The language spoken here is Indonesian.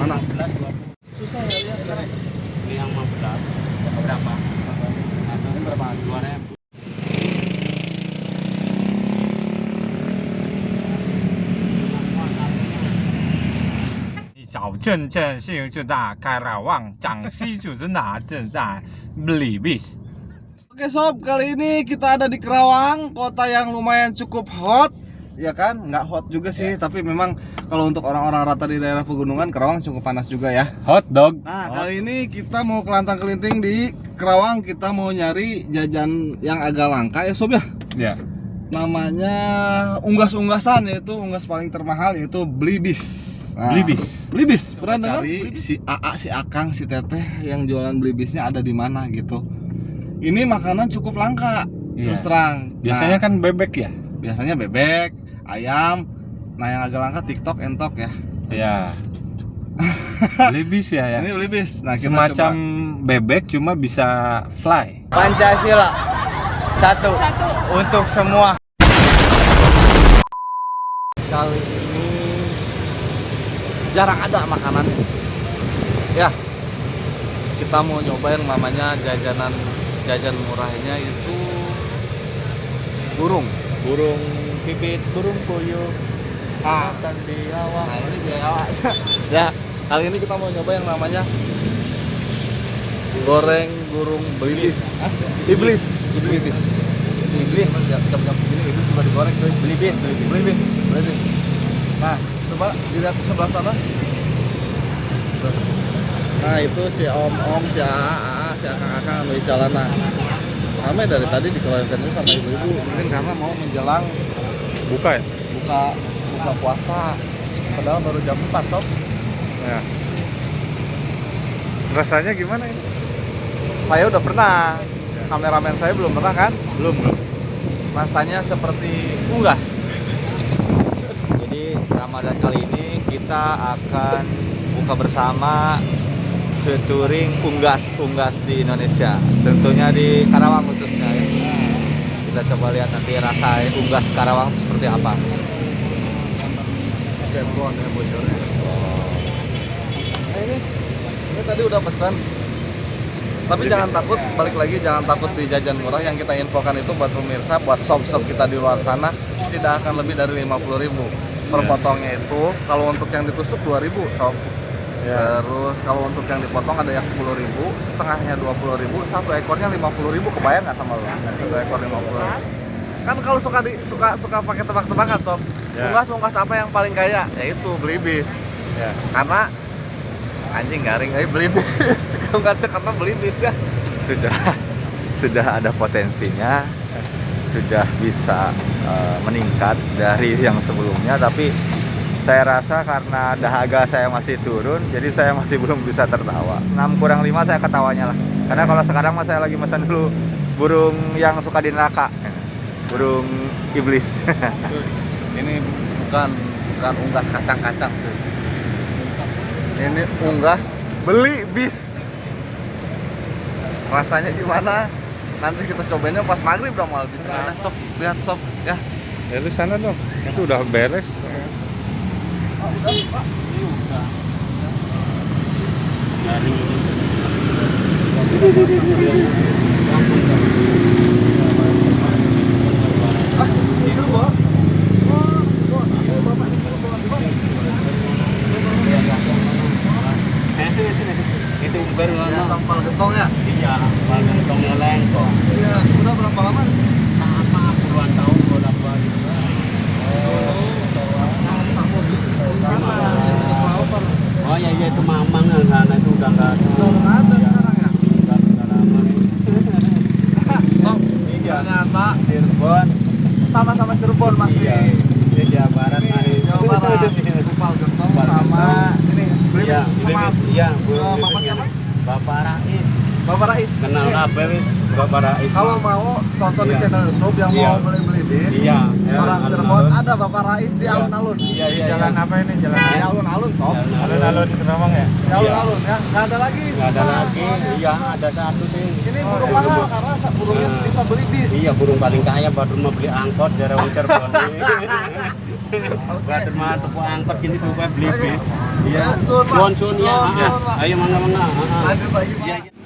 Mana? 15, 20. Susah ya lihat sekarang. Ini yang 15. Berapa? Ini berapa? 2.000. 小镇镇信就大Karawang Cangsi Susena Zenzai beli bis. Oke sob, kali ini kita ada di Karawang, kota yang lumayan cukup hot, ya kan? Nggak hot juga sih, tapi memang kalau untuk orang-orang rata di daerah pegunungan, Karawang cukup panas juga ya. Hot dog. Nah, kali ini kita mau kelantang-kelinting di Karawang, kita mau nyari jajan yang agak langka ya sob ya. Ya. Namanya unggas-unggasan, yaitu unggas paling termahal yaitu Blibis. Nah, Blibis. Blibis. Pernah dengar? Cari Si AA, si Akang, si Teteh yang jualan Blibisnya ada di mana gitu. Ini makanan cukup langka, Iya. terus terang. Biasanya Nah, kan bebek ya. biasanya bebek, ayam. Nah, yang agak langka TikTok, entok ya. Ya. Beli bis ya ya. Ini Blibis. Nah, kita Semacam coba. bebek cuma bisa fly. Pancasila. Satu. Untuk semua. Kali ini jarang ada makanannya. Ya. Kita mau nyoba yang namanya jajan murahnya itu burung Bibit burung puyuh. Akan diawak. Nah, ini biaya ya, kali ini kita mau nyoba yang namanya goreng burung belibis. Iblis. Jam-jam segini iblis juga digoreng cuy. Belibis. Nah, coba dilihat di sebelah sana. Nah, itu si om-om, si AA, si akang-akang anu jalana. Ramai dari tadi dikeroyokan sama ibu-ibu, mungkin karena mau menjelang Buka ya? buka puasa. Padahal baru jam 4 sob. Ya. Rasanya gimana ini? Saya udah pernah, kameramen saya belum pernah kan? Belum. Rasanya seperti unggas. Jadi Ramadan kali ini kita akan buka bersama touring unggas di Indonesia. Tentunya di Karawang khususnya ya. Kita coba lihat nanti rasa unggas Karawang itu seperti apa. Cendron ya bocornya. Nah, ini tadi udah pesan. Tapi jangan takut, balik lagi jangan takut di jajan murah. Yang kita infokan itu buat pemirsa, buat sob-sob kita di luar sana tidak akan lebih dari 50.000 per potongnya itu. Kalau untuk yang ditusuk 2.000 sob. Ya. Terus kalau untuk yang dipotong ada yang 10.000, setengahnya 20.000, satu ekornya 50.000. Kebayang nggak sama lo? Satu ekor 50.000. Kan kalau suka pakai tebak-tebakan sob. Ya. Unggas apa yang paling kaya? Yaitu Blibis. Ya. Karena anjing garing Blibis. Unggasnya karena Blibis ya. Sudah ada potensinya, sudah bisa meningkat dari yang sebelumnya, tapi saya rasa karena dahaga saya masih turun, jadi saya masih belum bisa tertawa. 6 - 5 saya ketawanya lah, karena kalau sekarang mah saya lagi pesan dulu burung yang suka di neraka, burung iblis. Ini bukan unggas kacang-kacang sih. Ini unggas beli bis. Rasanya gimana? Nanti kita cobainnya pas maghrib dong mal bisa. Sob, lihat sob ya. Ya lu sana dong. Itu udah beres. Oh, udah, Pak. Ini udah. Dari Ini dulu, Bos. Bapak ini dulu bawa di mana? itu baru Ya, lama. sampal gentong ya. Iya, paling tongnya lengkong. Iya, udah berapa lama di sini? Sama puluhan tahun bolak-balik. Oh ya itu mamang yang sana itu udah nggak Ada sekarang ya? nggak lama. Sob, ternyata Cirebon, sama-sama Cirebon masih. Iya. Di Jawa Barat hari Jawa Barat. Kupal gentong sama ini. Iya, Sama iya. Bapak siapa? Bapak Rais. Bapak Rais. Kenal apa wis? Bapak Rais. Kalau mau tonton di Iya. channel YouTube yang Iya. mau beli bis, Iya. orang Cirebon ada Bapak Rais di Iya. alun-alun. Iya, iya. Jalan apa ini? Jalan Di alun-alun sob. alun-alun Kerawang ya? Di alun-alun ya. Nggak ada lagi. Nggak ada susah. lagi. Soalnya Iya, susah. ada satu sih. Ini burung mahal karena burungnya bisa beli bis. Iya, burung paling kaya baru mau beli angkot dari orang Cirebon. Buat teman toko angkot gini tuh beli. Iya. Sun, Pak. Sun ya. Sun, Pak. Ayo mangga. Lanjut lagi, Pak. Iya.